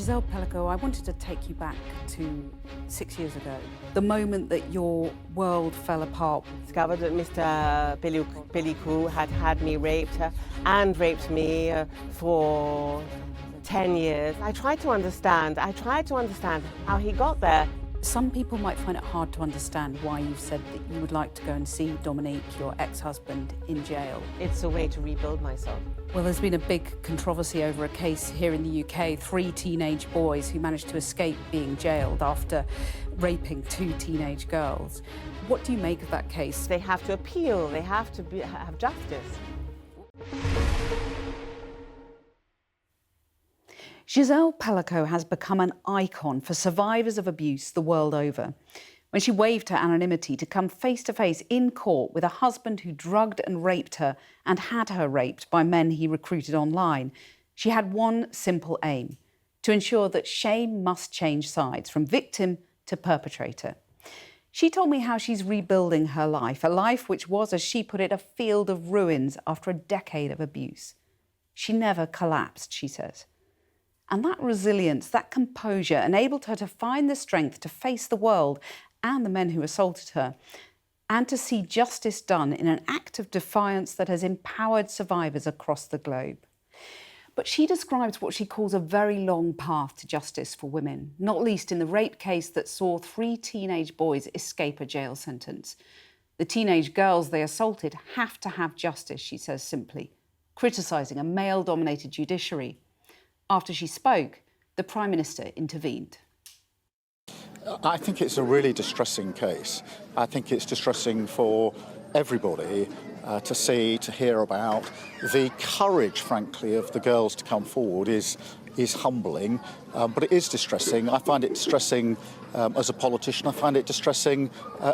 Gisele Pelicot, I wanted to take you back to 6 years ago, the moment that your world fell apart. Discovered that Mr. Pelicot had me raped and raped me for 10 years. I tried to understand how he got there. Some people might find it hard to understand why you've said that you would like to go and see Dominique, your ex-husband, in jail. It's a way to rebuild myself. Well, there's been a big controversy over a case here in the UK, 3 teenage boys who managed to escape being jailed after raping 2 teenage girls. What do you make of that case? They have to appeal, they have to have justice. Gisele Pelicot has become an icon for survivors of abuse the world over. When she waived her anonymity to come face-to-face in court with a husband who drugged and raped her and had her raped by men he recruited online, she had one simple aim: to ensure that shame must change sides from victim to perpetrator. She told me how she's rebuilding her life, a life which was, as she put it, a field of ruins after a decade of abuse. She never collapsed, she says. And that resilience, that composure, enabled her to find the strength to face the world and the men who assaulted her, and to see justice done in an act of defiance that has empowered survivors across the globe. But she describes what she calls a very long path to justice for women, not least in the rape case that saw 3 teenage boys escape a jail sentence. The teenage girls they assaulted have to have justice, she says simply, criticising a male-dominated judiciary. After she spoke, the Prime Minister intervened. I think it's a really distressing case. I think it's distressing for everybody to see, to hear about. The courage, frankly, of the girls to come forward is humbling, but it is distressing. I find it distressing as a politician. I find it distressing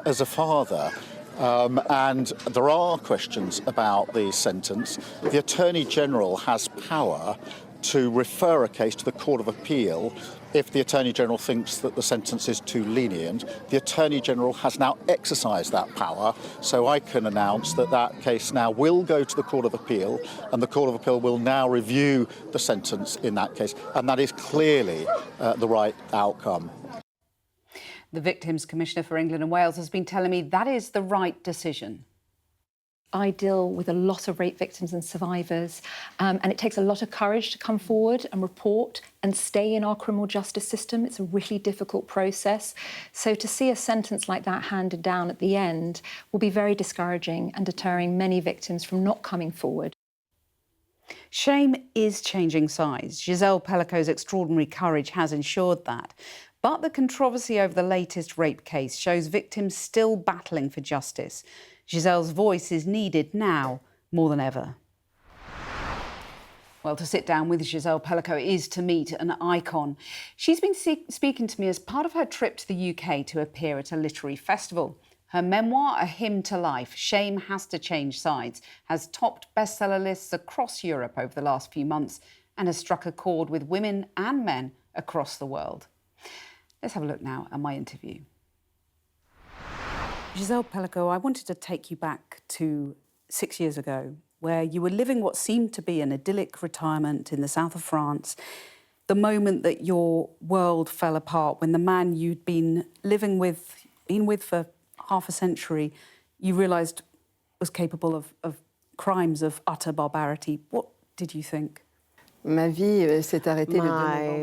as a father. And there are questions about the sentence. The Attorney General has power to refer a case to the Court of Appeal if the Attorney General thinks that the sentence is too lenient. The Attorney General has now exercised that power, so I can announce that that case now will go to the Court of Appeal, and the Court of Appeal will now review the sentence in that case, and that is clearly the right outcome. The Victims Commissioner for England and Wales has been telling me that is the right decision. I deal with a lot of rape victims and survivors, and it takes a lot of courage to come forward and report and stay in our criminal justice system. It's a really difficult process. So to see a sentence like that handed down at the end will be very discouraging and deterring many victims from not coming forward. Shame is changing sides. Gisele Pelicot's extraordinary courage has ensured that. But the controversy over the latest rape case shows victims still battling for justice. Gisele's voice is needed now more than ever. Well, to sit down with Gisele Pelicot is to meet an icon. She's been speaking to me as part of her trip to the UK to appear at a literary festival. Her memoir, A Hymn to Life, Shame Has to Change Sides, has topped bestseller lists across Europe over the last few months and has struck a chord with women and men across the world. Let's have a look now at my interview. Gisele Pelicot, I wanted to take you back to 6 years ago, where you were living what seemed to be an idyllic retirement in the south of France, the moment that your world fell apart, when the man you'd been living with, for half a century, you realised was capable of crimes of utter barbarity. What did you think? My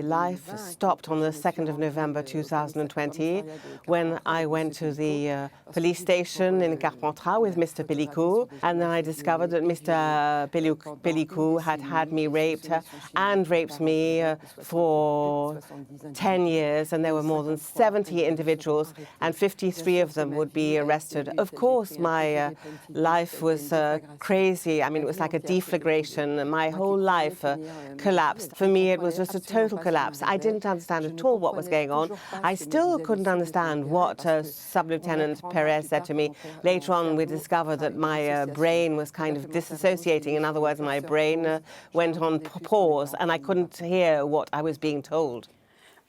life stopped on the 2nd of November 2020 when I went to the police station in Carpentras with Mr. Pelicot, and then I discovered that Mr. Pelicot had me raped and raped me for 10 years, and there were more than 70 individuals and 53 of them would be arrested. Of course, my life was crazy. I mean, it was like a deflagration. My whole life collapsed. For me, it was just a total collapse. I didn't understand at all what was going on. I still couldn't understand what Sub-Lieutenant Perez said to me. Later on, we discovered that my brain was kind of disassociating. In other words, my brain went on pause, and I couldn't hear what I was being told.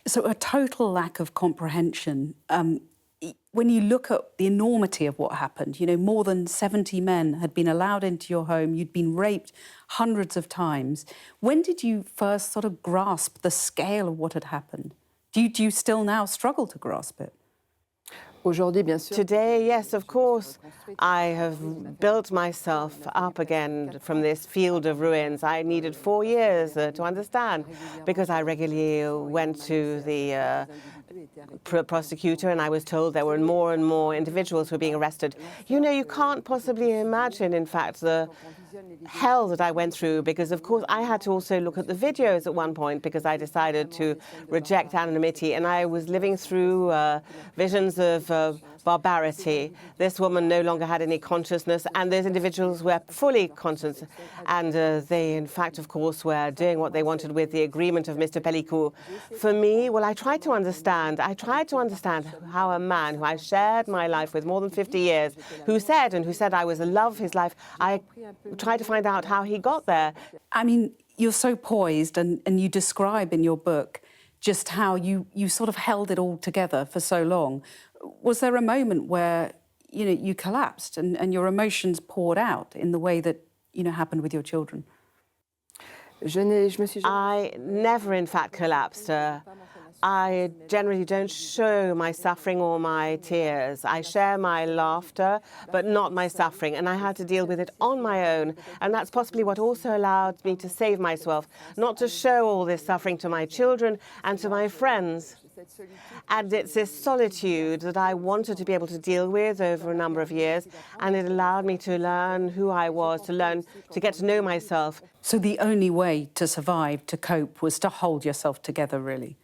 So a total lack of comprehension. when you look at the enormity of what happened, you know, more than 70 men had been allowed into your home, you'd been raped hundreds of times. When did you first sort of grasp the scale of what had happened? Do you still now struggle to grasp it? Today, yes, of course, I have built myself up again from this field of ruins. I needed 4 years to understand, because I regularly went to the prosecutor and I was told there were more and more individuals who were being arrested. You know, you can't possibly imagine, in fact, the hell that I went through, because of course I had to also look at the videos at one point, because I decided to reject anonymity, and I was living through visions of barbarity. This woman no longer had any consciousness, and those individuals were fully conscious, and they in fact of course were doing what they wanted with the agreement of Mr. Pelicot. For me, well, I tried to understand how a man who I shared my life with more than 50 years, who said I was the love of his life, I tried to find out how he got there. I mean, you're so poised, and you describe in your book just how you sort of held it all together for so long. Was there a moment where, you know, you collapsed and your emotions poured out in the way that, you know, happened with your children? I never, in fact, collapsed. I generally don't show my suffering or my tears. I share my laughter, but not my suffering, and I had to deal with it on my own. And that's possibly what also allowed me to save myself, not to show all this suffering to my children and to my friends. And it's this solitude that I wanted to be able to deal with over a number of years, and it allowed me to learn who I was, to get to know myself. So the only way to survive, to cope, was to hold yourself together, really?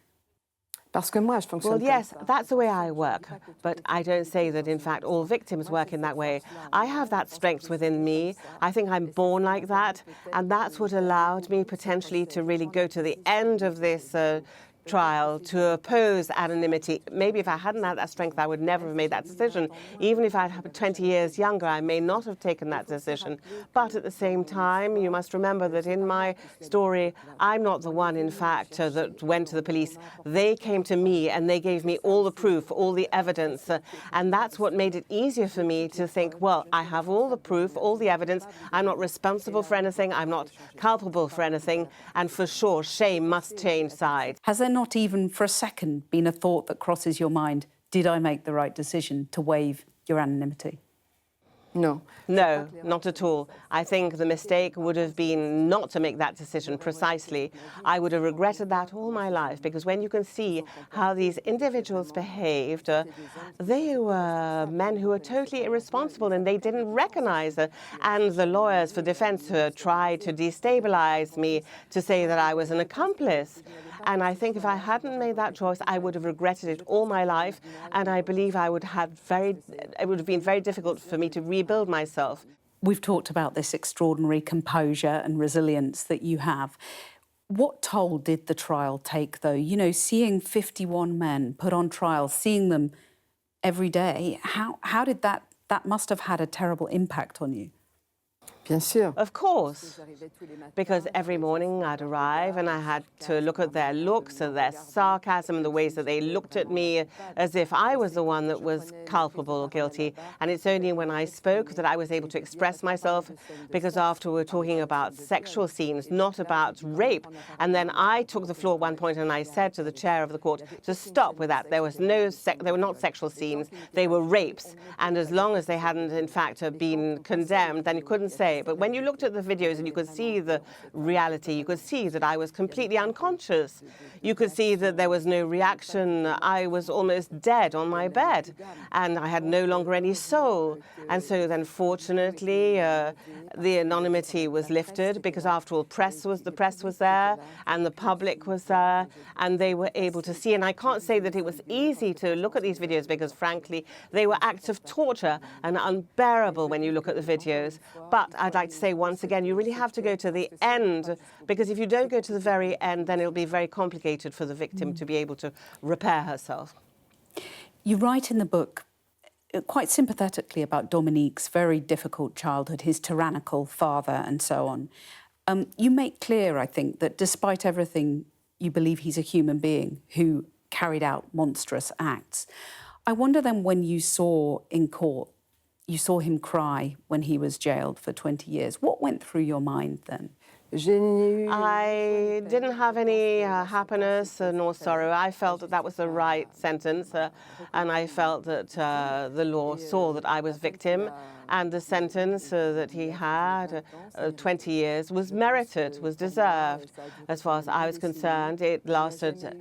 Well, yes, that's the way I work, but I don't say that, in fact, all victims work in that way. I have that strength within me. I think I'm born like that, and that's what allowed me potentially to really go to the end of this trial, to oppose anonymity. Maybe if I hadn't had that strength, I would never have made that decision. Even if I'd been 20 years younger, I may not have taken that decision. But at the same time, you must remember that in my story, I'm not the one, in fact, that went to the police. They came to me and they gave me all the proof, all the evidence. And that's what made it easier for me to think, well, I have all the proof, all the evidence. I'm not responsible for anything. I'm not culpable for anything. And for sure, shame must change sides. Has there not even for a second been a thought that crosses your mind, did I make the right decision to waive your anonymity? No, not at all. I think the mistake would have been not to make that decision precisely. I would have regretted that all my life, because when you can see how these individuals behaved, they were men who were totally irresponsible and they didn't recognize it. And the lawyers for defense tried to destabilize me, to say that I was an accomplice. And I think if I hadn't made that choice, I would have regretted it all my life. And I believe it would have been very difficult for me to rebuild myself. We've talked about this extraordinary composure and resilience that you have. What toll did the trial take, though? You know, seeing 51 men put on trial, seeing them every day, how did that must have had a terrible impact on you? Bien sûr. Of course, because every morning I'd arrive and I had to look at their looks and their sarcasm, the ways that they looked at me as if I was the one that was culpable or guilty. And it's only when I spoke that I was able to express myself, because after we were talking about sexual scenes, not about rape. And then I took the floor at one point and I said to the chair of the court to stop with that. There were not sexual scenes, they were rapes. And as long as they hadn't, in fact, been condemned, then you couldn't say. But when you looked at the videos and you could see the reality, you could see that I was completely unconscious. You could see that there was no reaction. I was almost dead on my bed, and I had no longer any soul. And so then, fortunately, the anonymity was lifted, because after all, the press was there, and the public was there, and they were able to see. And I can't say that it was easy to look at these videos, because frankly, they were acts of torture and unbearable when you look at the videos. But I'd like to say once again, you really have to go to the end, because if you don't go to the very end, then it'll be very complicated for the victim to be able to repair herself. You write in the book quite sympathetically about Dominique's very difficult childhood, his tyrannical father and so on. You make clear, I think, that despite everything, you believe he's a human being who carried out monstrous acts. I wonder then, when you saw in court, you saw him cry when he was jailed for 20 years. What went through your mind then? I didn't have any happiness nor sorrow. I felt that that was the right sentence, and I felt that the law saw that I was victim, and the sentence that he had, 20 years, was merited, was deserved. As far as I was concerned, it lasted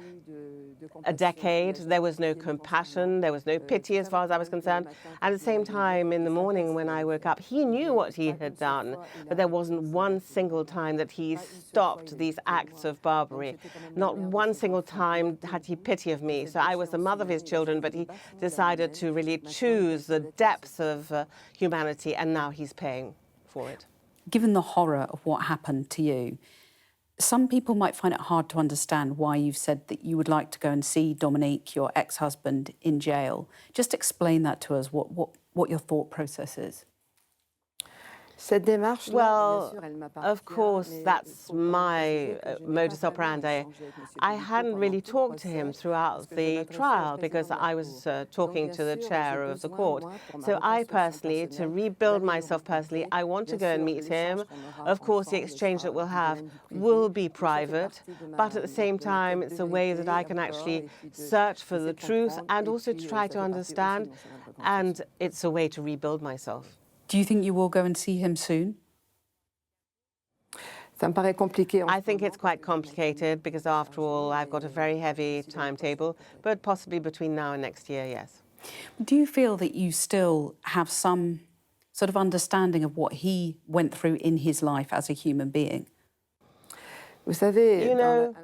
a decade. There was no compassion, there was no pity as far as I was concerned. At the same time, in the morning when I woke up, he knew what he had done, but there wasn't one single time that he stopped these acts of barbarity. Not one single time had he pity of me. So I was the mother of his children, but he decided to really choose the depths of humanity, and now he's paying for it. Given the horror of what happened to you, some people might find it hard to understand why you've said that you would like to go and see Dominique, your ex-husband, in jail. Just explain that to us, what your thought process is. Well, of course, that's my modus operandi. I hadn't really talked to him throughout the trial because I was talking to the chair of the court. So I personally, to rebuild myself personally, I want to go and meet him. Of course, the exchange that we'll have will be private, but at the same time, it's a way that I can actually search for the truth and also to try to understand, and it's a way to rebuild myself. Do you think you will go and see him soon? I think it's quite complicated because, after all, I've got a very heavy timetable, but possibly between now and next year, yes. Do you feel that you still have some sort of understanding of what he went through in his life as a human being? You know,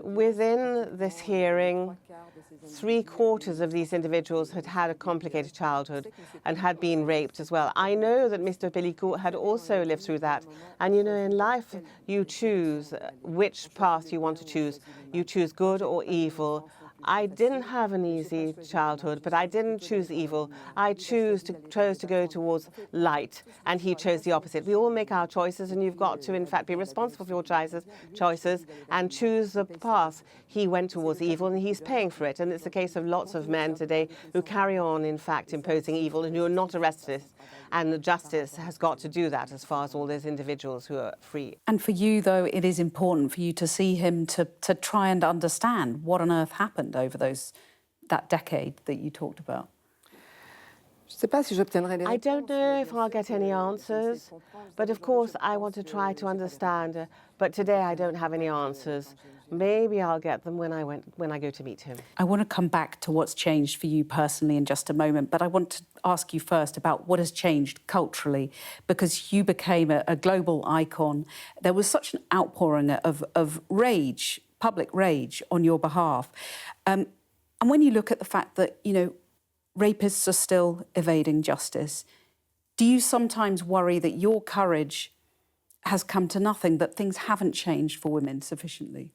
within this hearing, 3/4 of these individuals had had a complicated childhood and had been raped as well. I know that Mr. Pelicot had also lived through that. And you know, in life, you choose which path you want to choose. You choose good or evil. I didn't have an easy childhood, but I didn't choose evil. I chose to go towards light, and he chose the opposite. We all make our choices, and you've got to, in fact, be responsible for your choices and choose the path. He went towards evil, and he's paying for it. And it's the case of lots of men today who carry on, in fact, imposing evil and who are not arrested. And the justice has got to do that as far as all those individuals who are free. And for you, though, it is important for you to see him to try and understand what on earth happened over that decade that you talked about. I don't know if I'll get any answers, but of course I want to try to understand. But today I don't have any answers. Maybe I'll get them when I go to meet him. I want to come back to what's changed for you personally in just a moment, but I want to ask you first about what has changed culturally, because you became a global icon. There was such an outpouring of rage, public rage, on your behalf. And when you look at the fact that, you know, rapists are still evading justice, do you sometimes worry that your courage has come to nothing, that things haven't changed for women sufficiently?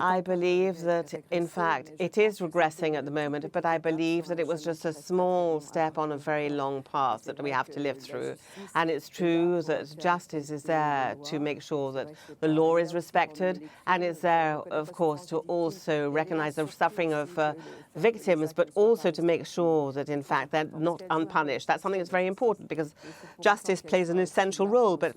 I believe that, in fact, it is regressing at the moment, but I believe that it was just a small step on a very long path that we have to live through. And it's true that justice is there to make sure that the law is respected, and it's there, of course, to also recognize the suffering of victims, but also to make sure that, in fact, they're not unpunished. That's something that's very important, because justice plays an essential role, but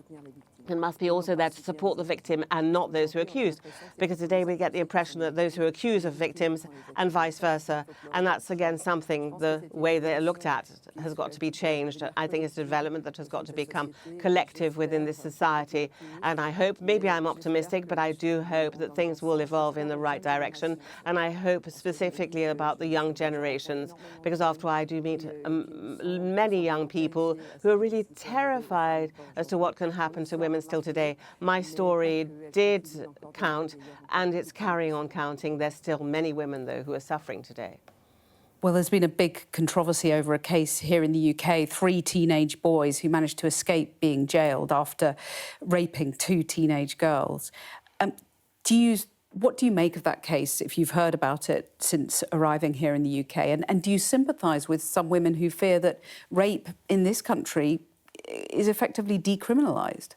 it must be also there to support the victim and not those who are accused. Because today we get the impression that those who are accused are victims and vice versa. And that's, again, something, the way they're looked at has got to be changed. I think it's a development that has got to become collective within this society. And I hope, maybe I'm optimistic, but I do hope that things will evolve in the right direction. And I hope specifically about the young generations, because after all, I do meet many young people who are really terrified as to what can happen to women still today. My story did count, and it's carrying on counting. There's still many women, though, who are suffering today. Well, there's been a big controversy over a case here in the UK, 3 teenage boys who managed to escape being jailed after raping 2 teenage girls. What do you make of that case, if you've heard about it since arriving here in the UK? And do you sympathise with some women who fear that rape in this country is effectively decriminalised?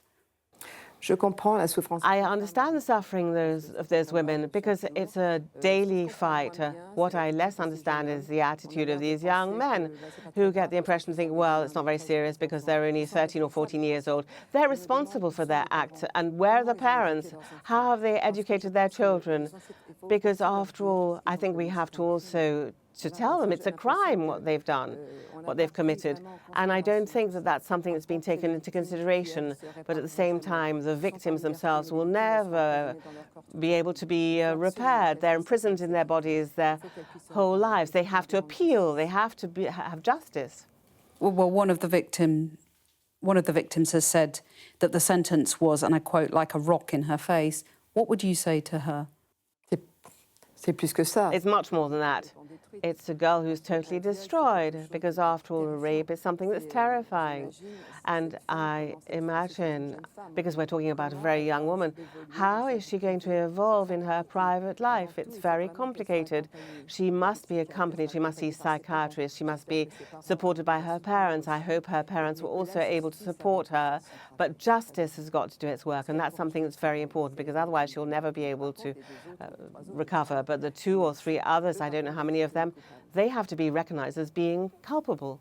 I understand the suffering of those women because it's a daily fight. What I less understand is the attitude of these young men who get the impression to think, well, it's not very serious because they're only 13 or 14 years old. They're responsible for their acts. And where are the parents? How have they educated their children? Because after all, I think we have to also to tell them it's a crime what they've done, what they've committed. And I don't think that that's something that's been taken into consideration. But at the same time, the victims themselves will never be able to be repaired. They're imprisoned in their bodies their whole lives. They have to appeal. They have to have justice. Well, one of the victims has said that the sentence was, and I quote, like a rock in her face. What would you say to her? It's much more than that. It's a girl who's totally destroyed because, after all, a rape is something that's terrifying. And I imagine, because we're talking about a very young woman, how is she going to evolve in her private life? It's very complicated. She must be accompanied. She must see psychiatrists. She must be supported by her parents. I hope her parents were also able to support her. But justice has got to do its work, and that's something that's very important because otherwise she'll never be able to recover. But the 2 or 3 others, I don't know how many of them, they have to be recognized as being culpable.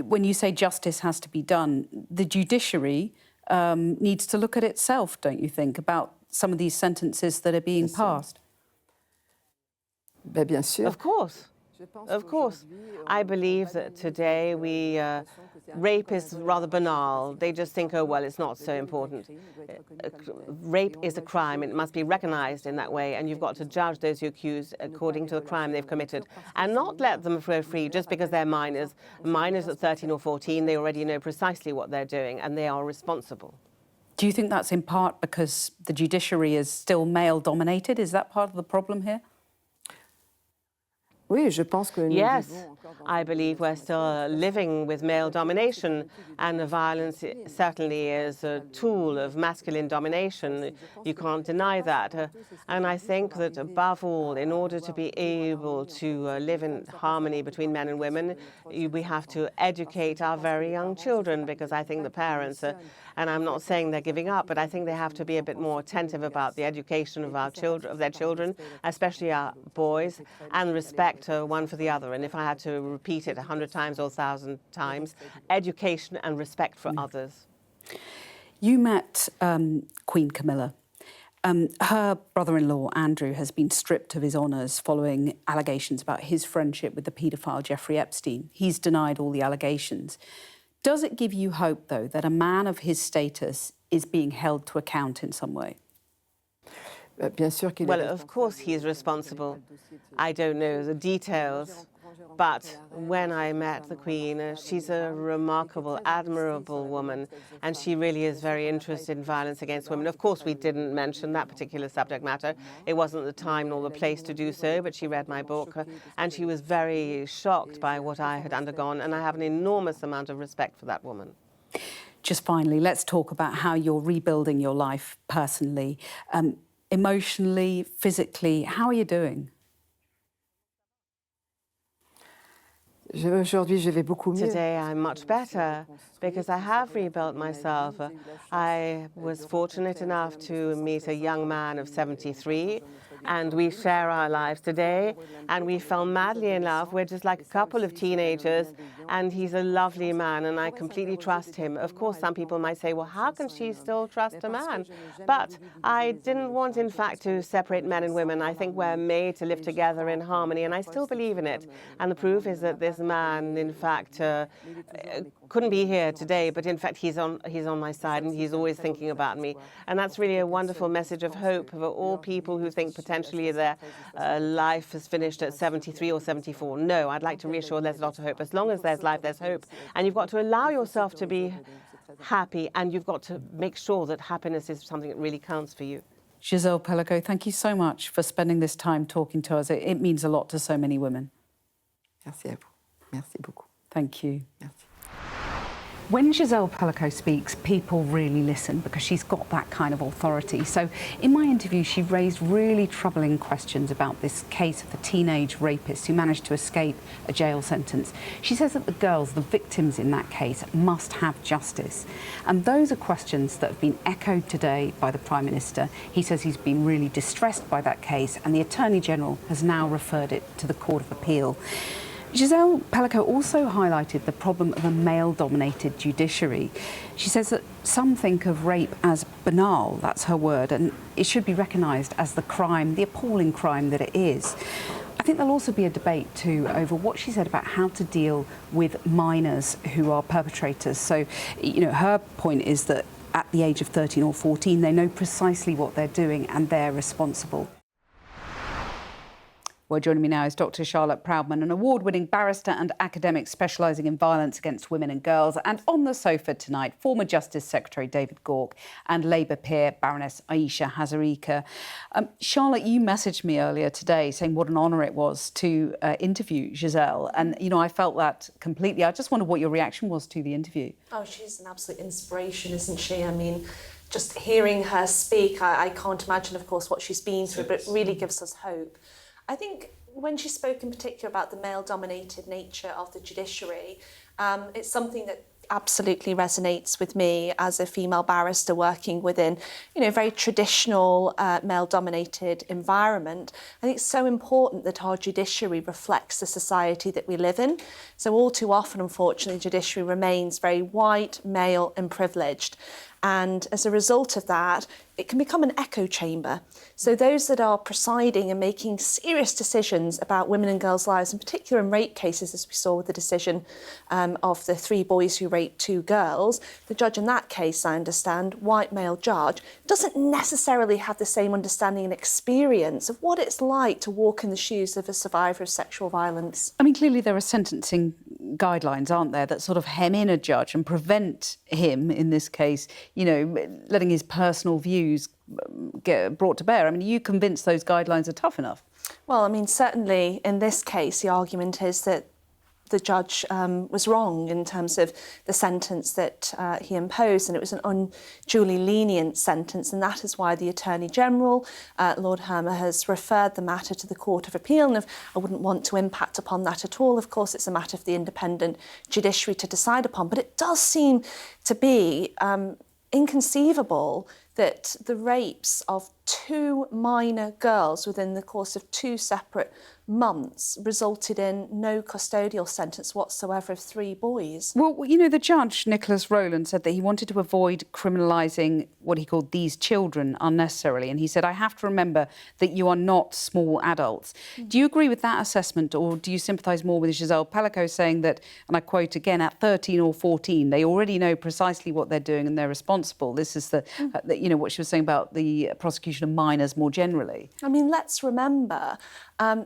When you say justice has to be done, the judiciary needs to look at itself, don't you think, about some of these sentences that are being passed? Of course. Of course. I believe that today rape is rather banal. They just think, oh, well, it's not so important. Rape is a crime. It must be recognized in that way, and you've got to judge those who accuse according to the crime they've committed and not let them go free just because they're minors. Minors at 13 or 14, they already know precisely what they're doing, and they are responsible. Do you think that's in part because the judiciary is still male-dominated? Is that part of the problem here? Yes, I believe we're still living with male domination, and the violence certainly is a tool of masculine domination. You can't deny that. And I think that above all, in order to be able to live in harmony between men and women, we have to educate our very young children, because I think the parents and I'm not saying they're giving up, but I think they have to be a bit more attentive about the education of our children, of their children, especially our boys, and respect one for the other. And if I had to repeat it 100 times or 1,000 times, education and respect for others. You met Queen Camilla. Her brother-in-law, Andrew, has been stripped of his honours following allegations about his friendship with the paedophile Jeffrey Epstein. He's denied all the allegations. Does it give you hope, though, that a man of his status is being held to account in some way? Well, of course he's responsible. I don't know the details, but when I met the Queen, she's a remarkable, admirable woman, and she really is very interested in violence against women. Of course, we didn't mention that particular subject matter. It wasn't the time nor the place to do so, but she read my book, and she was very shocked by what I had undergone, and I have an enormous amount of respect for that woman. Just finally, let's talk about how you're rebuilding your life personally. Emotionally, physically, how are you doing? Today I'm much better because I have rebuilt myself. I was fortunate enough to meet a young man of 73, and we share our lives today, and we fell madly in love. We're just like a couple of teenagers, and he's a lovely man, and I completely trust him. Of course, some people might say, well, how can she still trust a man? But I didn't want, in fact, to separate men and women. I think we're made to live together in harmony, and I still believe in it. And the proof is that this man, in fact, couldn't be here today, but in fact he's on my side, and he's always thinking about me. And that's really a wonderful message of hope for all people who think potentially their life is finished at 73 or 74. No, I'd like to reassure there's a lot of hope. As long as there's life, there's hope. And you've got to allow yourself to be happy, and you've got to make sure that happiness is something that really counts for you. Gisele Pelicot, thank you so much for spending this time talking to us. It means a lot to so many women. Merci à vous. Merci beaucoup. Thank you. Merci. When Gisele Pelicot speaks, people really listen because she's got that kind of authority. So in my interview, she raised really troubling questions about this case of the teenage rapist who managed to escape a jail sentence. She says that the girls, the victims in that case, must have justice. And those are questions that have been echoed today by the Prime Minister. He says he's been really distressed by that case, and the Attorney General has now referred it to the Court of Appeal. Gisele Pelicot also highlighted the problem of a male-dominated judiciary. She says that some think of rape as banal, that's her word, and it should be recognised as the crime, the appalling crime that it is. I think there'll also be a debate too over what she said about how to deal with minors who are perpetrators. So, her point is that at the age of 13 or 14, they know precisely what they're doing and they're responsible. Well, joining me now is Dr. Charlotte Proudman, an award-winning barrister and academic specialising in violence against women and girls. And on the sofa tonight, former Justice Secretary David Gauke and Labour peer Baroness Ayesha Hazarika. Charlotte, you messaged me earlier today saying what an honour it was to interview Gisele. And, I felt that completely. I just wondered what your reaction was to the interview. Oh, she's an absolute inspiration, isn't she? I mean, just hearing her speak, I can't imagine, of course, what she's been through, but it really gives us hope. I think when she spoke in particular about the male-dominated nature of the judiciary, it's something that absolutely resonates with me as a female barrister working within, a very traditional male-dominated environment. I think it's so important that our judiciary reflects the society that we live in. So all too often, unfortunately, the judiciary remains very white, male and privileged. And as a result of that, it can become an echo chamber. So those that are presiding and making serious decisions about women and girls' lives, in particular in rape cases, as we saw with the decision of the 3 boys who raped 2 girls, the judge in that case, I understand, white male judge, doesn't necessarily have the same understanding and experience of what it's like to walk in the shoes of a survivor of sexual violence. I mean, clearly there are sentencing guidelines, aren't there, that sort of hem in a judge and prevent him, in this case, letting his personal views get brought to bear. I mean, are you convinced those guidelines are tough enough? Well, I mean, certainly in this case, the argument is that the judge was wrong in terms of the sentence that he imposed, and it was an unduly lenient sentence, and that is why the Attorney General, Lord Hermer, has referred the matter to the Court of Appeal, and I wouldn't want to impact upon that at all. Of course, it's a matter for the independent judiciary to decide upon, but it does seem to be inconceivable that the rapes of 2 minor girls within the course of 2 separate months resulted in no custodial sentence whatsoever of 3 boys. Well, the judge, Nicholas Rowland, said that he wanted to avoid criminalising what he called these children unnecessarily. And he said, I have to remember that you are not small adults. Do you agree with that assessment, or do you sympathise more with Gisele Pelicot saying that, and I quote again, at 13 or 14, they already know precisely what they're doing and they're responsible? This is what she was saying about the prosecution of minors more generally. I mean, let's remember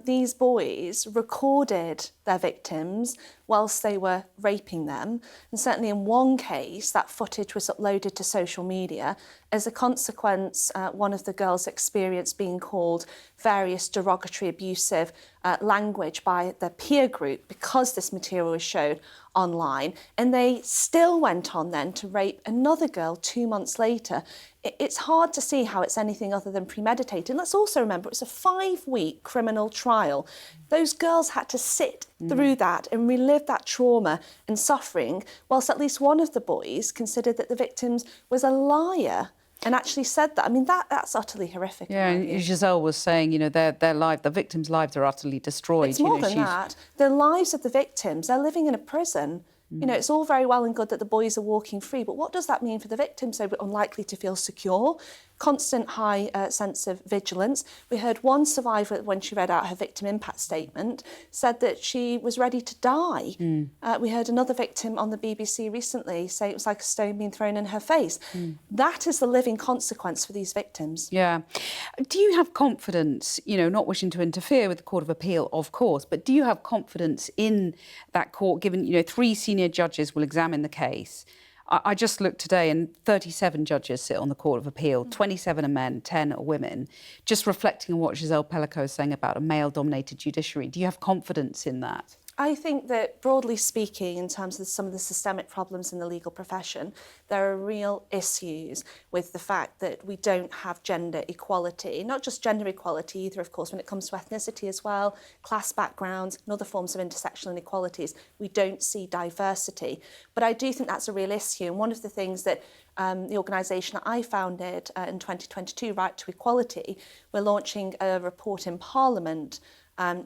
these boys recorded their victims whilst they were raping them. And certainly in one case, that footage was uploaded to social media. As a consequence, one of the girls experienced being called various derogatory, abusive language by their peer group because this material was showed online. And they still went on then to rape another girl 2 months later. It's hard to see how it's anything other than premeditated. And let's also remember, it was a 5-week criminal trial. Those girls had to sit through that and relive that trauma and suffering, whilst at least one of the boys considered that the victim was a liar and actually said that. I mean, that's utterly horrific. Yeah, and Gisele was saying, the victims' lives are utterly destroyed. It's more than that. The lives of the victims, they're living in a prison. It's all very well and good that the boys are walking free, but what does that mean for the victims? They're unlikely to feel secure, constant high sense of vigilance. We heard one survivor, when she read out her victim impact statement, said that she was ready to die. We heard another victim on the BBC recently say it was like a stone being thrown in her face. That is the living consequence for these victims. Yeah. Do you have confidence, not wishing to interfere with the Court of Appeal, of course, but do you have confidence in that court, given, 3 senior judges will examine the case? I just looked today and 37 judges sit on the Court of Appeal, 27 are men, 10 are women. Just reflecting on what Gisele Pelicot is saying about a male-dominated judiciary, do you have confidence in that? I think that, broadly speaking, in terms of some of the systemic problems in the legal profession, there are real issues with the fact that we don't have gender equality. Not just gender equality either, of course, when it comes to ethnicity as well, class backgrounds and other forms of intersectional inequalities. We don't see diversity. But I do think that's a real issue. And one of the things that the organisation I founded in 2022, Right to Equality, we're launching a report in Parliament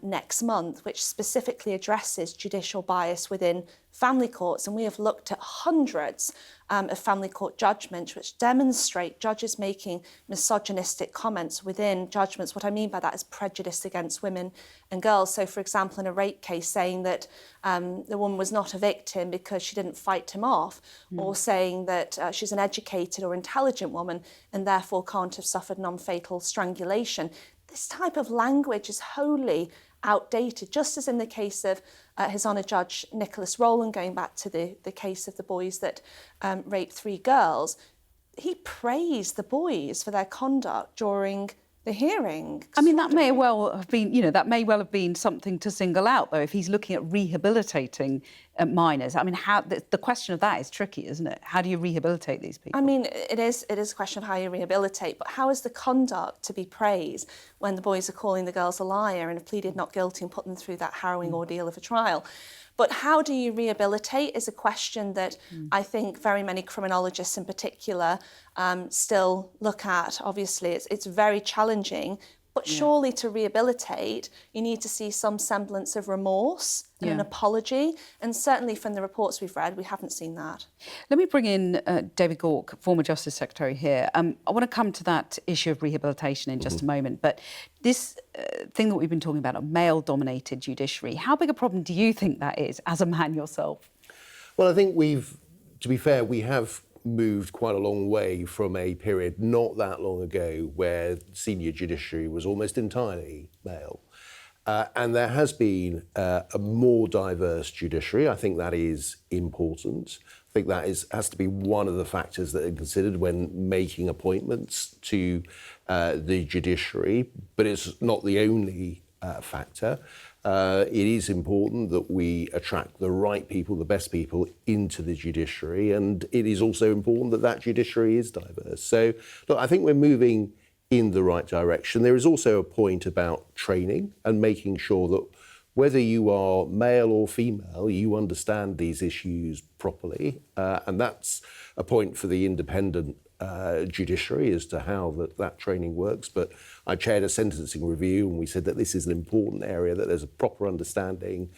next month, which specifically addresses judicial bias within family courts. And we have looked at hundreds of family court judgments which demonstrate judges making misogynistic comments within judgments. What I mean by that is prejudice against women and girls. So, for example, in a rape case, saying that the woman was not a victim because she didn't fight him off, or saying that she's an educated or intelligent woman and therefore can't have suffered non-fatal strangulation. This type of language is wholly outdated, just as in the case of His Honour Judge Nicholas Rowland, going back to the case of the boys that raped 3 girls. He praised the boys for their conduct during the hearing. I mean, that may well have been, that may well have been something to single out, though, if he's looking at rehabilitating minors. I mean, the question of that is tricky, isn't it? How do you rehabilitate these people? I mean, it is a question of how you rehabilitate, but how is the conduct to be praised when the boys are calling the girls a liar and have pleaded not guilty and put them through that harrowing ordeal of a trial? But how do you rehabilitate is a question that I think very many criminologists in particular still look at. Obviously, it's very challenging, but surely to rehabilitate, you need to see some semblance of remorse and an apology. And certainly from the reports we've read, we haven't seen that. Let me bring in David Gauke, former Justice Secretary here. I want to come to that issue of rehabilitation in just a moment. But this thing that we've been talking about, a male-dominated judiciary, how big a problem do you think that is as a man yourself? Well, I think to be fair, we have moved quite a long way from a period not that long ago where senior judiciary was almost entirely male. And there has been a more diverse judiciary. I think that is important. I think that has to be one of the factors that are considered when making appointments to the judiciary, but it's not the only factor. It is important that we attract the right people, the best people into the judiciary, and it is also important that that judiciary is diverse. So, look, I think we're moving in the right direction. There is also a point about training and making sure that whether you are male or female, you understand these issues properly, and that's a point for the independent judiciary as to how that training works. But I chaired a sentencing review and we said that this is an important area, that there's a proper understanding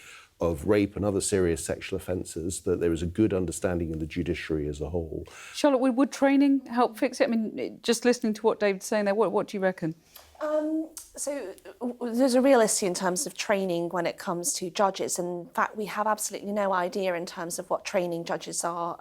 of rape and other serious sexual offences, that there is a good understanding in the judiciary as a whole. Charlotte, would training help fix it? I mean, just listening to what David's saying there, what do you reckon? So there's a real issue in terms of training when it comes to judges. In fact, we have absolutely no idea in terms of what training judges are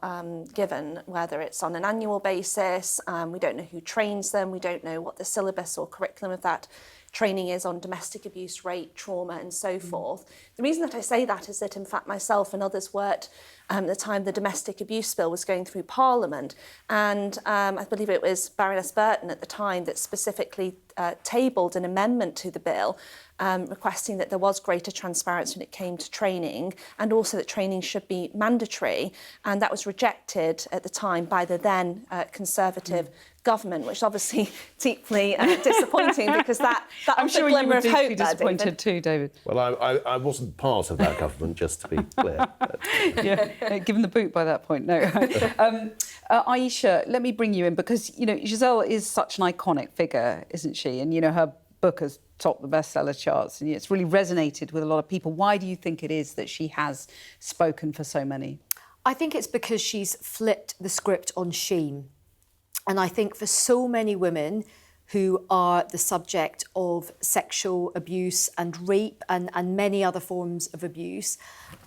given, whether it's on an annual basis. We don't know who trains them. We don't know what the syllabus or curriculum of that training is on domestic abuse, rape, trauma and so forth. The reason that I say that is that, in fact, myself and others worked at the time the domestic abuse bill was going through Parliament, and I believe it was Baroness Burton at the time that specifically tabled an amendment to the bill requesting that there was greater transparency when it came to training, and also that training should be mandatory, and that was rejected at the time by the then Conservative government, which is obviously deeply disappointing because that I'm was sure a glimmer of you were hope. deeply disappointed too, David. Well, I wasn't part of that government, just to be clear. Yeah, given the boot by that point, no. Aisha, let me bring you in because, Gisele is such an iconic figure, isn't she? And, her book has topped the bestseller charts and it's really resonated with a lot of people. Why do you think it is that she has spoken for so many? I think it's because she's flipped the script on shame. And I think for so many women who are the subject of sexual abuse and rape and many other forms of abuse,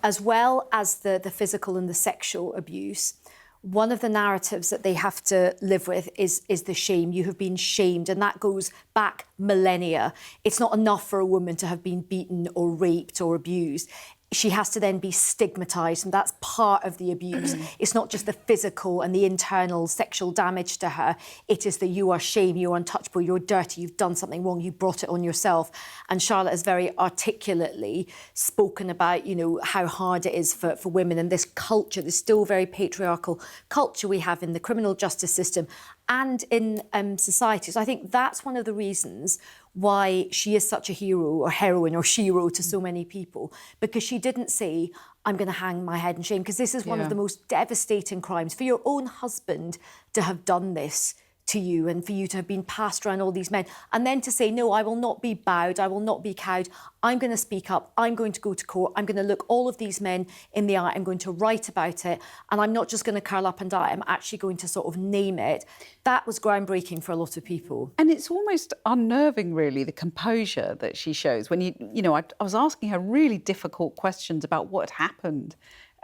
as well as the physical and the sexual abuse, one of the narratives that they have to live with is the shame. You have been shamed, and that goes back millennia. It's not enough for a woman to have been beaten or raped or abused. she has to then be stigmatised, and that's part of the abuse. It's not just the physical and the internal sexual damage to her. It is the you are shame, you're untouchable, you're dirty, you've done something wrong, you brought it on yourself. And Charlotte has very articulately spoken about, you know, how hard it is for women and this culture, this still very patriarchal culture we have in the criminal justice system and in society. So I think that's one of the reasons why she is such a hero or heroine or shero to so many people, because she didn't say, I'm going to hang my head in shame, because this is one of the most devastating crimes. For your own husband to have done this to you and for you to have been passed around all these men and then to say, no, I will not be bowed, I will not be cowed, I'm going to speak up, I'm going to go to court, I'm going to look all of these men in the eye, I'm going to write about it, and I'm not just going to curl up and die, I'm actually going to sort of name it. That was groundbreaking for a lot of people. And it's almost unnerving, really, the composure that she shows. When you know, I was asking her really difficult questions about what had happened.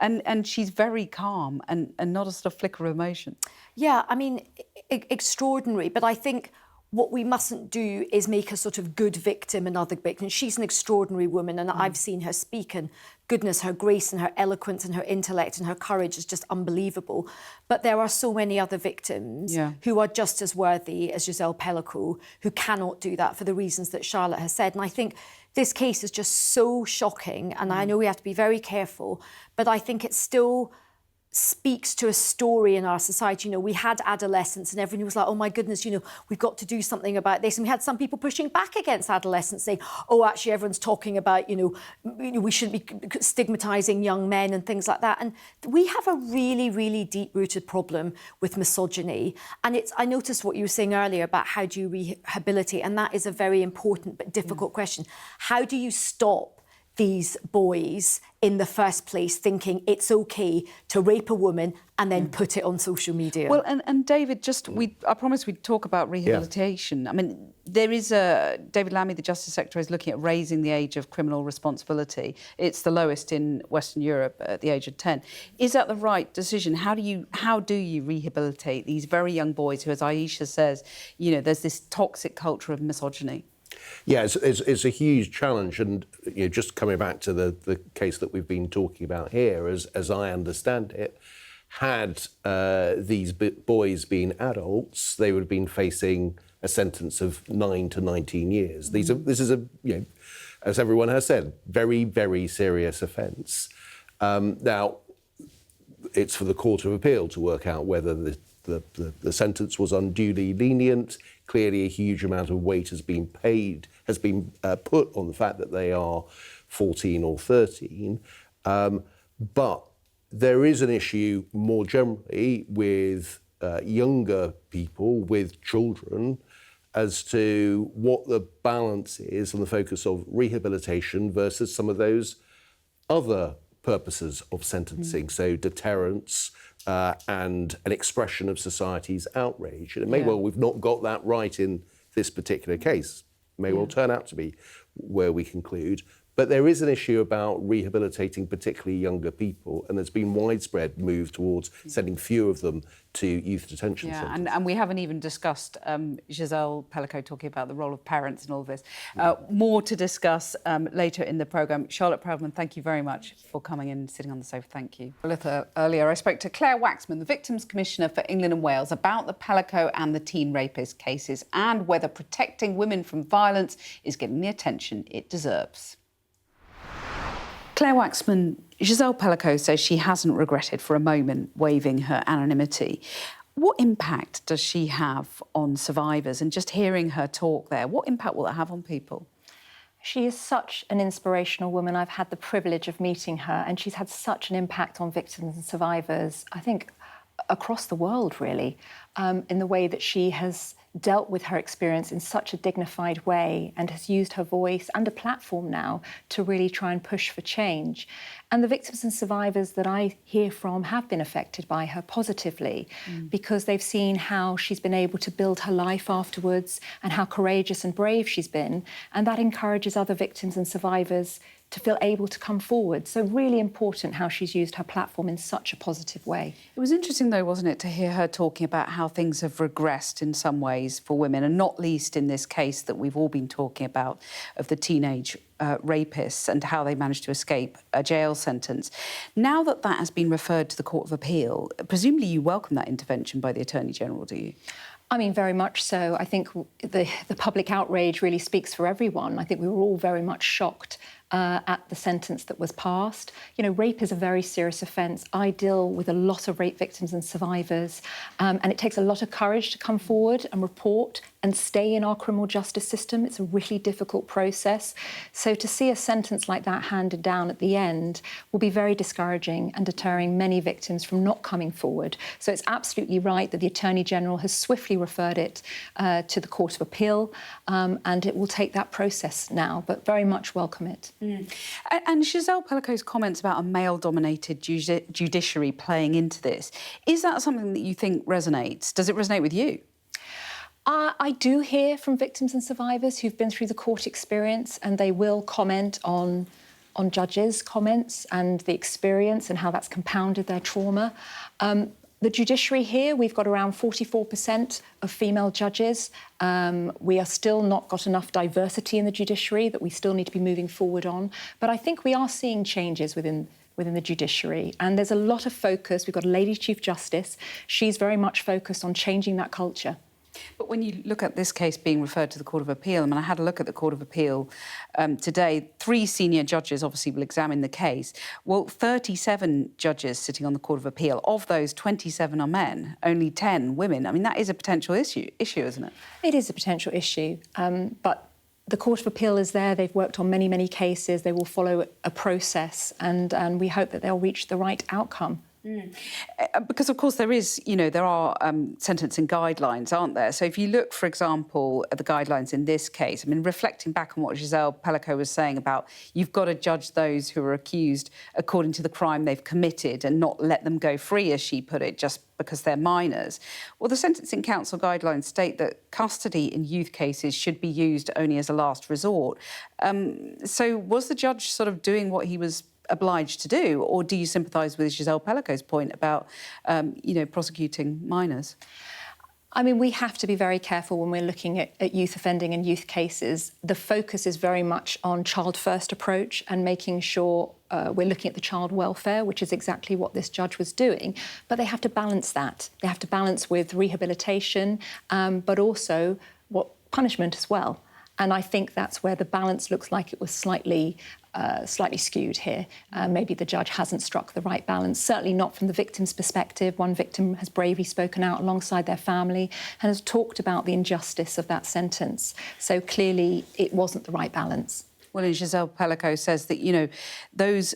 And she's very calm and not a sort of flicker of emotion. Yeah, I mean, extraordinary. But I think what we mustn't do is make a sort of good victim another victim. She's an extraordinary woman, and I've seen her speak, and goodness, her grace and her eloquence and her intellect and her courage is just unbelievable. But there are so many other victims who are just as worthy as Gisele Pelicot, who cannot do that for the reasons that Charlotte has said. And I think this case is just so shocking, and I know we have to be very careful, but I think it still speaks to a story in our society. You know, we had adolescence and everyone was like, oh my goodness, you know, we've got to do something about this. And we had some people pushing back against adolescence, saying, oh, actually, everyone's talking about, you know, we shouldn't be stigmatising young men and things like that. And we have a really, really deep-rooted problem with misogyny. And I noticed what you were saying earlier about how do you rehabilitate, and that is a very important but difficult question. How do you stop these boys in the first place thinking it's okay to rape a woman and then put it on social media? Well, and David, I promised we'd talk about rehabilitation. I mean, there is David Lammy, the Justice Secretary, is looking at raising the age of criminal responsibility. It's the lowest in Western Europe at the age of 10. Is that the right decision? How do you rehabilitate these very young boys who, as Aisha says, you know, there's this toxic culture of misogyny? Yeah, it's a huge challenge, and you know, just coming back to the case that we've been talking about here, as I understand it, had these boys been adults, they would have been facing a sentence of 9 to 19 years. This is a, you know, as everyone has said, very, very serious offence. Now, it's for the Court of Appeal to work out whether the sentence was unduly lenient. Clearly, a huge amount of weight has been put on the fact that they are 14 or 13. But there is an issue more generally with younger people, with children, as to what the balance is and the focus of rehabilitation versus some of those other purposes of sentencing, so deterrence and an expression of society's outrage. And it may well, we've not got that right in this particular case. It may well turn out to be where we conclude. But there is an issue about rehabilitating particularly younger people, and there's been widespread move towards sending fewer of them to youth detention centres. And we haven't even discussed Gisele Pelicot talking about the role of parents in all of this. More to discuss later in the programme. Charlotte Proudman, thank you very much for coming in and sitting on the sofa. Thank you. A little earlier, I spoke to Claire Waxman, the Victims Commissioner for England and Wales, about the Pelicot and the teen rapist cases and whether protecting women from violence is getting the attention it deserves. Claire Waxman, Gisele Pelicot says she hasn't regretted for a moment waiving her anonymity. What impact does she have on survivors? And just hearing her talk there, what impact will it have on people? She is such an inspirational woman. I've had the privilege of meeting her, and she's had such an impact on victims and survivors, I think, across the world, really, in the way that she has dealt with her experience in such a dignified way and has used her voice and a platform now to really try and push for change. And the victims and survivors that I hear from have been affected by her positively because they've seen how she's been able to build her life afterwards and how courageous and brave she's been. And that encourages other victims and survivors to feel able to come forward. So really important how she's used her platform in such a positive way. It was interesting, though, wasn't it, to hear her talking about how things have regressed in some ways for women, and not least in this case that we've all been talking about of the teenage rapists and how they managed to escape a jail sentence. Now that that has been referred to the Court of Appeal, presumably you welcome that intervention by the Attorney-General, do you? I mean, very much so. I think the public outrage really speaks for everyone. I think we were all very much shocked at the sentence that was passed. You know, rape is a very serious offence. I deal with a lot of rape victims and survivors, and it takes a lot of courage to come forward and report and stay in our criminal justice system. It's a really difficult process. So to see a sentence like that handed down at the end will be very discouraging and deterring many victims from not coming forward. So it's absolutely right that the Attorney-General has swiftly referred it to the Court of Appeal, and it will take that process now, but very much welcome it. And Gisele Pelicot's comments about a male-dominated judiciary playing into this, is that something that you think resonates? Does it resonate with you? I do hear from victims and survivors who've been through the court experience, and they will comment on judges' comments and the experience and how that's compounded their trauma. The judiciary here, we've got around 44% of female judges. We are still not got enough diversity in the judiciary that we still need to be moving forward on. But I think we are seeing changes within the judiciary, and there's a lot of focus. We've got a Lady Chief Justice. She's very much focused on changing that culture. But when you look at this case being referred to the Court of Appeal, I mean, I had a look at the Court of Appeal today. 3 senior judges obviously will examine the case. Well, 37 judges sitting on the Court of Appeal. Of those, 27 are men, only 10 women. I mean, that is a potential issue, isn't it? It is a potential issue, but the Court of Appeal is there. They've worked on many, many cases. They will follow a process, and we hope that they'll reach the right outcome. Because, of course, there are sentencing guidelines, aren't there? So if you look, for example, at the guidelines in this case, I mean, reflecting back on what Gisele Pelicot was saying about you've got to judge those who are accused according to the crime they've committed and not let them go free, as she put it, just because they're minors. Well, the Sentencing Council guidelines state that custody in youth cases should be used only as a last resort. So was the judge sort of doing what he was obliged to do, or do you sympathise with Gisele Pelicot's point about, prosecuting minors? I mean, we have to be very careful when we're looking at youth offending and youth cases. The focus is very much on child-first approach and making sure we're looking at the child welfare, which is exactly what this judge was doing. But they have to balance that. They have to balance with rehabilitation, but also punishment as well. And I think that's where the balance looks like it was slightly skewed here. Maybe the judge hasn't struck the right balance, certainly not from the victim's perspective. One victim has bravely spoken out alongside their family and has talked about the injustice of that sentence. So clearly it wasn't the right balance. Well, and Gisele Pelicot says that, those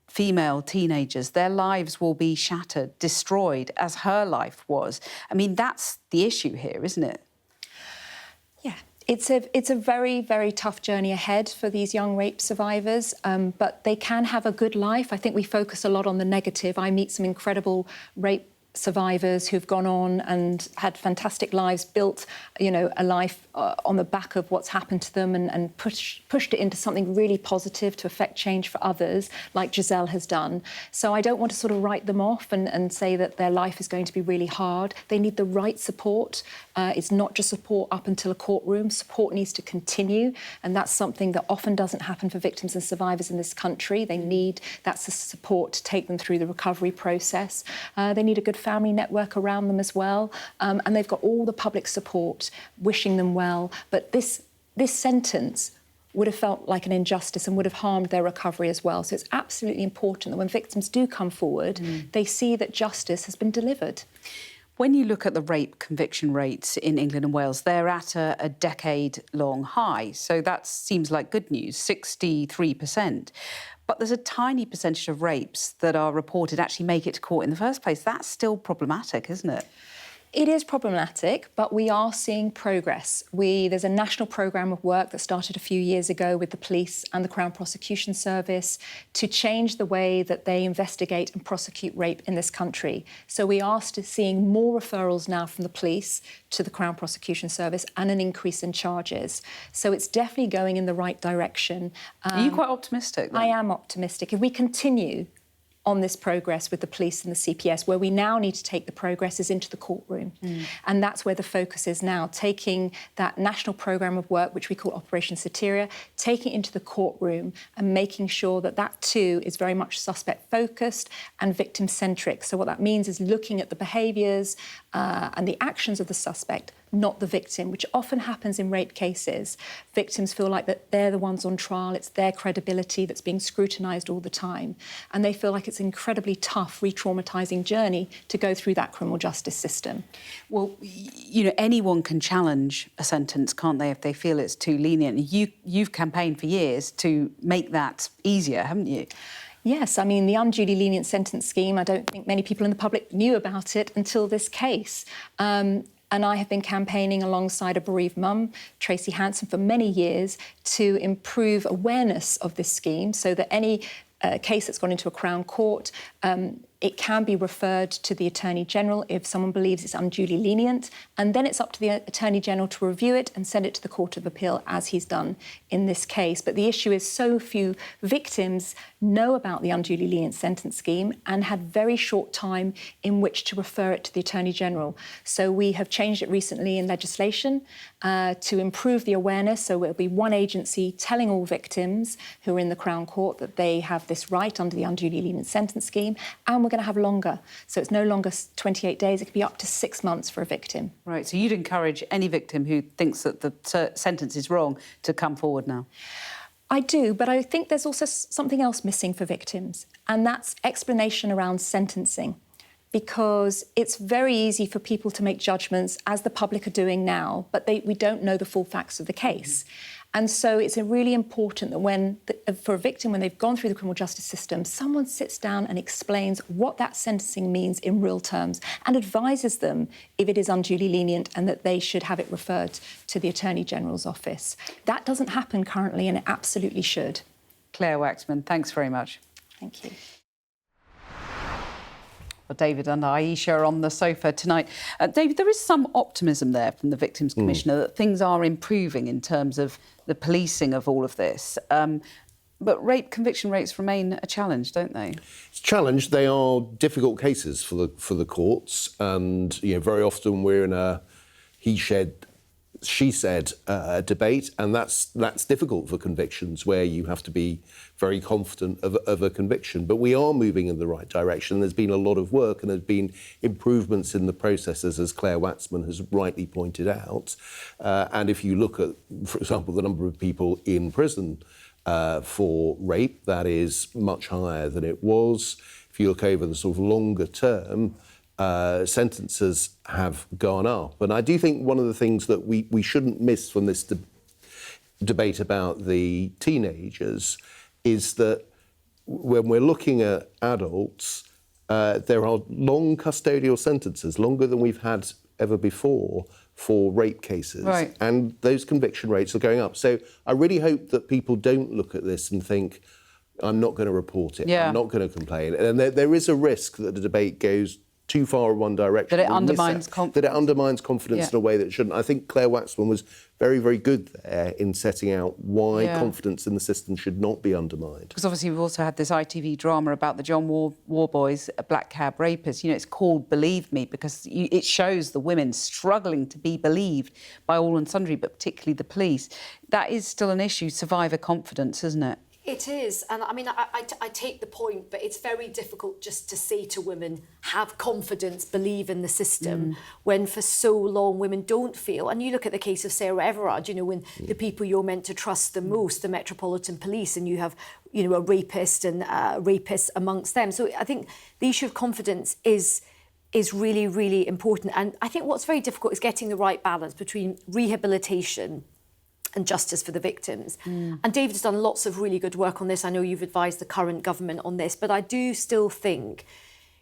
female teenagers, their lives will be shattered, destroyed, as her life was. I mean, that's the issue here, isn't it? Yeah. It's a very, very tough journey ahead for these young rape survivors, but they can have a good life. I think we focus a lot on the negative. I meet some incredible rape survivors who've gone on and had fantastic lives, built, a life on the back of what's happened to them and pushed it into something really positive to affect change for others, like Gisele has done. So I don't want to sort of write them off and say that their life is going to be really hard. They need the right support. It's not just support up until a courtroom. Support needs to continue, and that's something that often doesn't happen for victims and survivors in this country. They need that support to take them through the recovery process. They need a good family network around them as well, and they've got all the public support wishing them well. But this sentence would have felt like an injustice and would have harmed their recovery as well. So it's absolutely important that when victims do come forward, they see that justice has been delivered. When you look at the rape conviction rates in England and Wales, they're at a decade-long high. So that seems like good news, 63%. But there's a tiny percentage of rapes that are reported actually make it to court in the first place. That's still problematic, isn't it? It is problematic, but we are seeing progress. There's a national programme of work that started a few years ago with the police and the Crown Prosecution Service to change the way that they investigate and prosecute rape in this country. So we are seeing more referrals now from the police to the Crown Prosecution Service and an increase in charges. So it's definitely going in the right direction. Are you quite optimistic then? I am optimistic. If we continue on this progress with the police and the CPS, where we now need to take the progress is into the courtroom. And that's where the focus is now, taking that national programme of work, which we call Operation Soteria, taking it into the courtroom and making sure that that too is very much suspect-focused and victim-centric. So what that means is looking at the behaviours and the actions of the suspect, not the victim, which often happens in rape cases. Victims feel like that they're the ones on trial, it's their credibility that's being scrutinised all the time. And they feel like it's an incredibly tough, re-traumatising journey to go through that criminal justice system. Well, you know, anyone can challenge a sentence, can't they, if they feel it's too lenient? You've campaigned for years to make that easier, haven't you? Yes, I mean, the unduly lenient sentence scheme, I don't think many people in the public knew about it until this case. And I have been campaigning alongside a bereaved mum, Tracy Hanson, for many years to improve awareness of this scheme so that any case that's gone into a Crown Court, it can be referred to the Attorney-General if someone believes it's unduly lenient, and then it's up to the Attorney-General to review it and send it to the Court of Appeal, as he's done in this case. But the issue is so few victims know about the unduly lenient sentence scheme and had very short time in which to refer it to the Attorney-General. So we have changed it recently in legislation to improve the awareness, so it'll be one agency telling all victims who are in the Crown Court that they have this right under the unduly lenient sentence scheme, and we're going to have longer. So it's no longer 28 days, it could be up to 6 months for a victim. Right, so you'd encourage any victim who thinks that the sentence is wrong to come forward now? I do, but I think there's also something else missing for victims, and that's explanation around sentencing. Because it's very easy for people to make judgments, as the public are doing now, but we don't know the full facts of the case. And so it's really important that for a victim, when they've gone through the criminal justice system, someone sits down and explains what that sentencing means in real terms and advises them if it is unduly lenient and that they should have it referred to the Attorney-General's office. That doesn't happen currently, and it absolutely should. Claire Waxman, thanks very much. Thank you. Well, David and Aisha are on the sofa tonight. David, there is some optimism there from the Victims Commissioner that things are improving in terms of the policing of all of this. But rape conviction rates remain a challenge, don't they? It's a challenge. They are difficult cases for the courts, and very often we're in a she said debate, and that's difficult for convictions where you have to be very confident of a conviction. But we are moving in the right direction. There's been a lot of work and there's been improvements in the processes, as Claire Waxman has rightly pointed out. And if you look at, for example, the number of people in prison for rape, that is much higher than it was. If you look over the sort of longer term, sentences have gone up. And I do think one of the things that we shouldn't miss from this debate about the teenagers is that when we're looking at adults, there are long custodial sentences, longer than we've had ever before, for rape cases. Right. And those conviction rates are going up. So I really hope that people don't look at this and think, I'm not going to report it, I'm not going to complain. And there is a risk that the debate goes too far in one direction. That it undermines confidence. That it undermines confidence in a way that it shouldn't. I think Claire Waxman was very, very good there in setting out why confidence in the system should not be undermined. Because obviously we've also had this ITV drama about the John Warboys, black cab rapists. It's called Believe Me because it shows the women struggling to be believed by all and sundry, but particularly the police. That is still an issue, survivor confidence, isn't it? It is, and I mean, I take the point, but it's very difficult just to say to women, have confidence, believe in the system, when for so long women don't feel. And you look at the case of Sarah Everard, when the people you're meant to trust the most, the Metropolitan Police, and you have, a rapist and rapists amongst them. So I think the issue of confidence is really, really important. And I think what's very difficult is getting the right balance between rehabilitation and justice for the victims. And David has done lots of really good work on this. I know you've advised the current government on this, but I do still think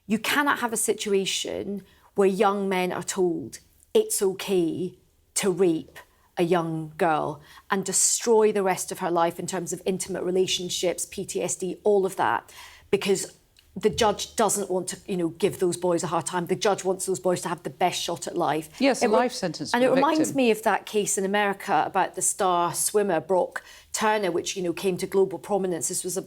you cannot have a situation where young men are told it's okay to rape a young girl and destroy the rest of her life in terms of intimate relationships, PTSD, all of that, because the judge doesn't want to, give those boys a hard time. The judge wants those boys to have the best shot at life. Yes, a life sentence for And the it reminds victim. me of that case in America about the star swimmer Brock Turner, which, came to global prominence. This was,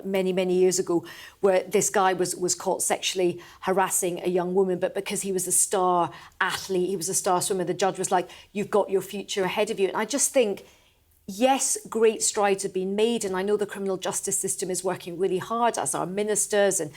many, many years ago, where this guy was caught sexually harassing a young woman, but because he was a star athlete, he was a star swimmer, the judge was like, you've got your future ahead of you. And I just think, yes, great strides have been made, and I know the criminal justice system is working really hard, as are ministers and,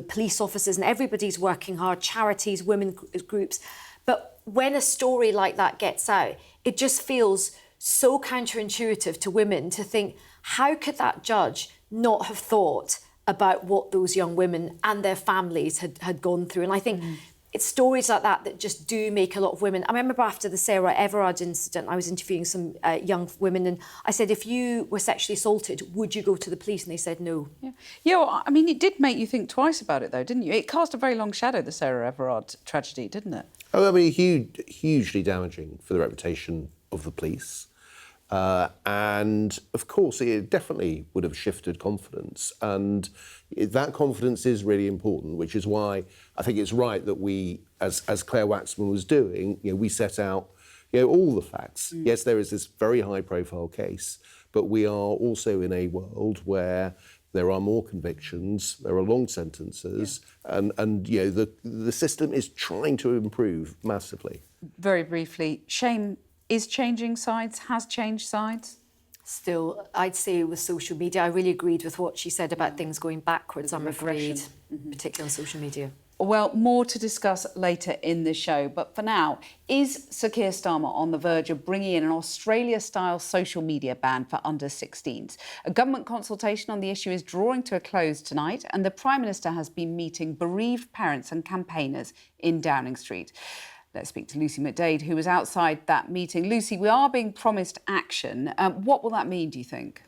police officers, and everybody's working hard, charities, women groups. But when a story like that gets out, it just feels so counterintuitive to women to think, how could that judge not have thought about what those young women and their families had gone through? And I think it's stories like that just do make a lot of women. I remember after the Sarah Everard incident, I was interviewing some young women, and I said, if you were sexually assaulted, would you go to the police? And they said no. Yeah, well, I mean, it did make you think twice about it, though, didn't you? It cast a very long shadow, the Sarah Everard tragedy, didn't it? Oh, I mean, hugely damaging for the reputation of the police. And, of course, it definitely would have shifted confidence. And that confidence is really important, which is why I think it's right that we, as Claire Waxman was doing, we set out all the facts. Yes, there is this very high-profile case, but we are also in a world where there are more convictions, there are long sentences, and the system is trying to improve massively. Very briefly, shame is changing sides, has changed sides? Still, I'd say with social media, I really agreed with what she said about things going backwards, I'm afraid, particularly on social media. Well, more to discuss later in the show. But for now, is Sir Keir Starmer on the verge of bringing in an Australia-style social media ban for under-16s? A government consultation on the issue is drawing to a close tonight, and the Prime Minister has been meeting bereaved parents and campaigners in Downing Street. Let's speak to Lucy McDade, who was outside that meeting. Lucy, we are being promised action. What will that mean, do you think?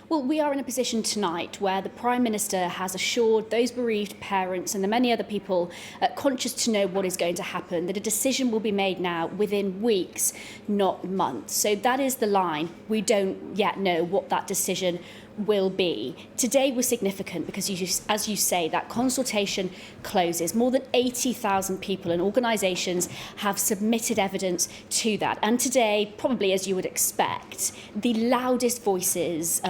Well, we are in a position tonight where the Prime Minister has assured those bereaved parents and the many other people conscious to know what is going to happen, that a decision will be made now within weeks, not months. So that is the line. We don't yet know what that decision will be. Today was significant because, as you say, that consultation closes. More than 80,000 people and organisations have submitted evidence to that. And today, probably as you would expect, the loudest voices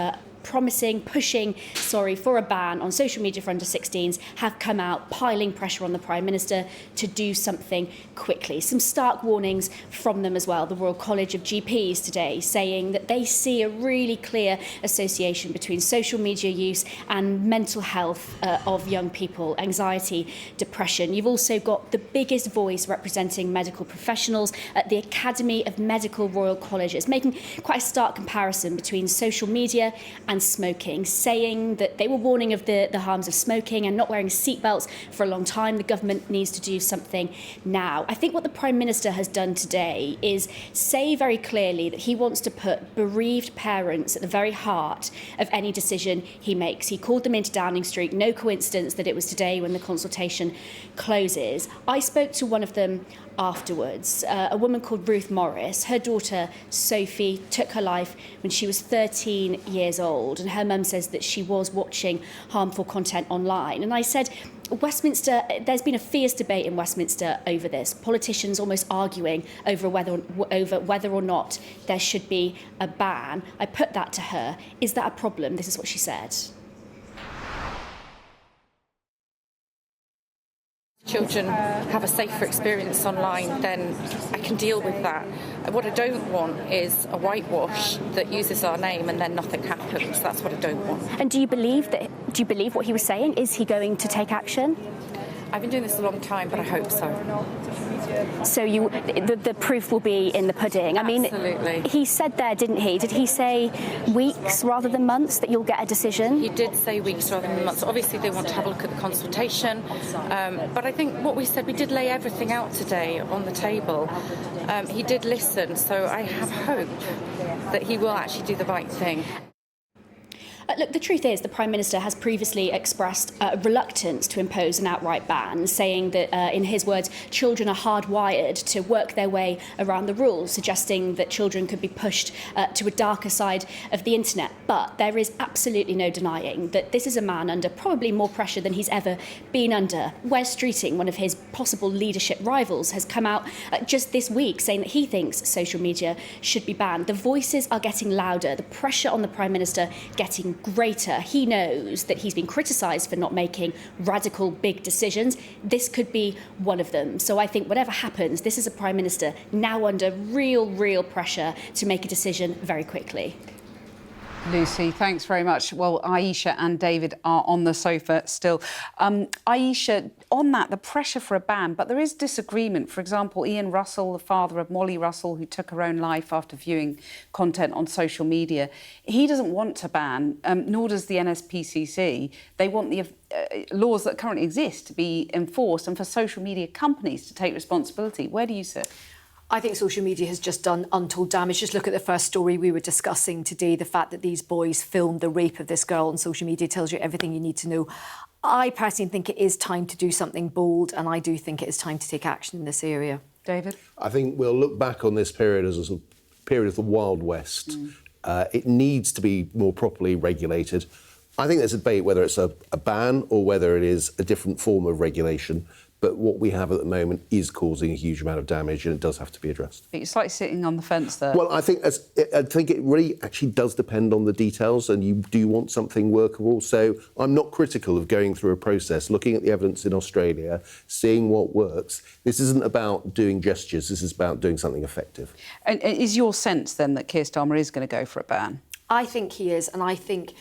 pushing for a ban on social media for under-16s have come out, piling pressure on the Prime Minister to do something quickly. Some stark warnings from them as well. The Royal College of GPs today saying that they see a really clear association between social media use and mental health of young people, anxiety, depression. You've also got the biggest voice representing medical professionals at the Academy of Medical Royal Colleges, making quite a stark comparison between social media and smoking, saying that they were warning of the harms of smoking and not wearing seatbelts for a long time. The government needs to do something now. I think what the Prime Minister has done today is say very clearly that he wants to put bereaved parents at the very heart of any decision he makes. He called them into Downing Street. No coincidence that it was today when the consultation closes. I spoke to one of them afterwards, a woman called Ruth Morris. Her daughter, Sophie, took her life when she was 13 years old, and her mum says that she was watching harmful content online. And I said, Westminster, there's been a fierce debate in Westminster over this. Politicians almost arguing over whether or not there should be a ban. I put that to her. Is that a problem? This is what she said. Children have a safer experience online, then I can deal with that. What I don't want is a whitewash that uses our name and then nothing happens. That's what I don't want. And do you believe what he was saying? Is he going to take action? I've been doing this a long time, but I hope so. So the proof will be in the pudding. Absolutely. I mean, he said there, didn't he? Did he say weeks rather than months that you'll get a decision? He did say weeks rather than months. Obviously, they want to have a look at the consultation. But I think what we said, we did lay everything out today on the table. He did listen, so I have hope that he will actually do the right thing. Look, the truth is the Prime Minister has previously expressed reluctance to impose an outright ban, saying that, in his words, children are hardwired to work their way around the rules, suggesting that children could be pushed to a darker side of the internet. But there is absolutely no denying that this is a man under probably more pressure than he's ever been under. Wes Streeting, one of his possible leadership rivals, has come out just this week saying that he thinks social media should be banned. The voices are getting louder, the pressure on the Prime Minister getting greater. He knows that he's been criticised for not making radical big decisions. This could be one of them. So I think whatever happens, this is a Prime Minister now under real pressure to make a decision very quickly. Lucy, thanks very much. Well, Aisha and David are on the sofa still. Aisha, on that, the pressure for a ban, but there is disagreement. For example, Ian Russell, the father of Molly Russell, who took her own life after viewing content on social media, he doesn't want to ban, nor does the NSPCC. They want the laws that currently exist to be enforced and for social media companies to take responsibility. Where do you sit? I think social media has just done untold damage. Just look at the first story we were discussing today. The fact that these boys filmed the rape of this girl on social media tells you everything you need to know. I personally think it is time to do something bold, and I do think it is time to take action in this area. David? I think we'll look back on this period as a sort of period of the Wild West. It needs to be more properly regulated. I think there's a debate whether it's a ban or whether it is a different form of regulation. But what we have at the moment is causing a huge amount of damage, and it does have to be addressed. But you're slightly sitting on the fence there. Well, I think it really actually does depend on the details, and you do want something workable. So I'm not critical of going through a process, looking at the evidence in Australia, seeing what works. This isn't about doing gestures. This is about doing something effective. And is your sense, then, that Keir Starmer is going to go for a ban? I think he is, and I think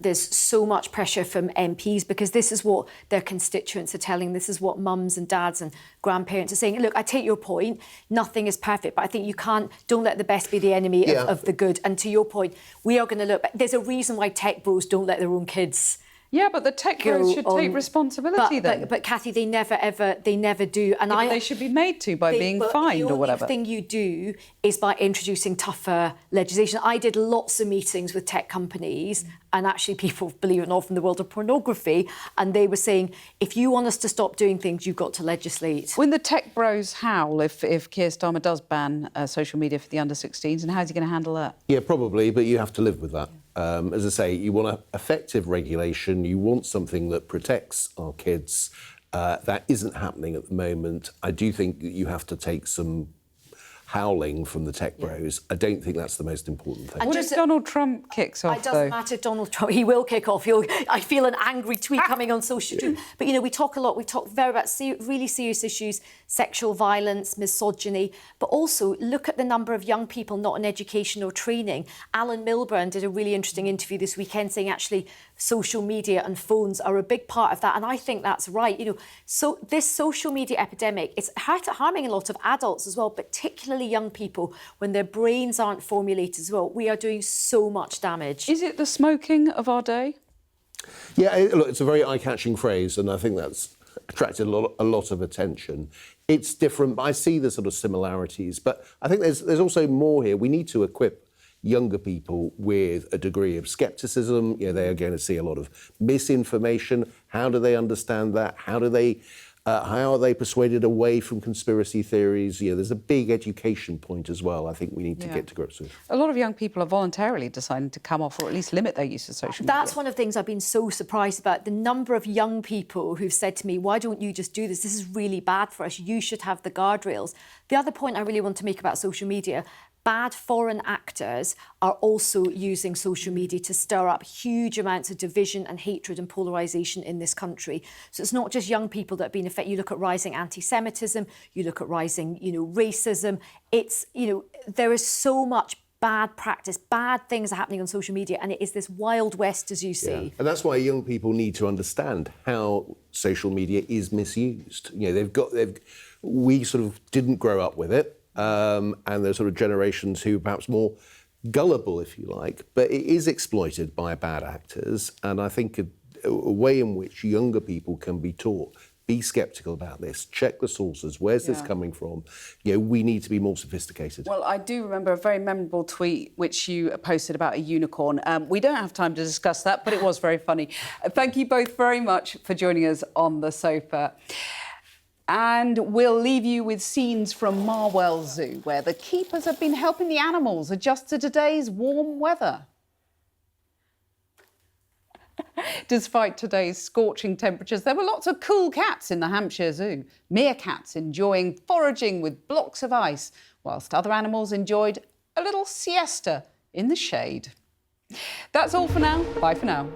there's so much pressure from MPs because this is what their constituents are telling. This is what mums and dads and grandparents are saying. Look, I take your point. Nothing is perfect, but I think you don't let the best be the enemy of the good. And to your point, we are going to look. There's a reason why tech bros don't let their own kids. Yeah, but the tech bros should take responsibility then. But Cathy, they never do. And they should be made to by being fined or whatever. The only thing you do is by introducing tougher legislation. I did lots of meetings with tech companies and actually people, believe it or not, from the world of pornography, and they were saying, if you want us to stop doing things, you've got to legislate. When the tech bros howl if Keir Starmer does ban social media for the under-16s, and how's he going to handle that? Yeah, probably, but you have to live with that. As I say, you want effective regulation, you want something that protects our kids. That isn't happening at the moment. I do think that you have to take some howling from the tech bros. I don't think that's the most important thing. What if Donald Trump kicks off, It doesn't matter, Donald Trump. He will kick off. I feel an angry tweet coming on social media. But, we talk a lot. We talk very about really serious issues, sexual violence, misogyny, but also look at the number of young people not in education or training. Alan Milburn did a really interesting interview this weekend saying actually social media and phones are a big part of that. And I think that's right. So this social media epidemic, it's harming a lot of adults as well, particularly young people, when their brains aren't formulated as well. We are doing so much damage. Is it the smoking of our day? Yeah, look, it's a very eye-catching phrase, and I think that's attracted a lot of attention. It's different, but I see the sort of similarities. But I think there's also more here. We need to equip younger people with a degree of scepticism. They are going to see a lot of misinformation. How do they understand that? How are they persuaded away from conspiracy theories? There's a big education point as well. I think we need to get to grips with. A lot of young people are voluntarily deciding to come off or at least limit their use of social media. That's one of the things I've been so surprised about. The number of young people who've said to me, why don't you just do this? This is really bad for us. You should have the guardrails. The other point I really want to make about social media, bad foreign actors are also using social media to stir up huge amounts of division and hatred and polarisation in this country. So it's not just young people that have been affected. You look at rising anti-Semitism, you look at rising, racism. It's, there is so much bad practice, bad things are happening on social media, and it is this Wild West, as you see. Yeah. And that's why young people need to understand how social media is misused. We sort of didn't grow up with it. And there's sort of generations who are perhaps more gullible, if you like, but it is exploited by bad actors. And I think a way in which younger people can be taught be sceptical about this, check the sources, where's this coming from? You know, we need to be more sophisticated. Well, I do remember a very memorable tweet which you posted about a unicorn. We don't have time to discuss that, but it was very funny. Thank you both very much for joining us on the sofa. And we'll leave you with scenes from Marwell Zoo, where the keepers have been helping the animals adjust to today's warm weather. Despite today's scorching temperatures, there were lots of cool cats in the Hampshire Zoo. Meerkats enjoying foraging with blocks of ice, whilst other animals enjoyed a little siesta in the shade. That's all for now. Bye for now.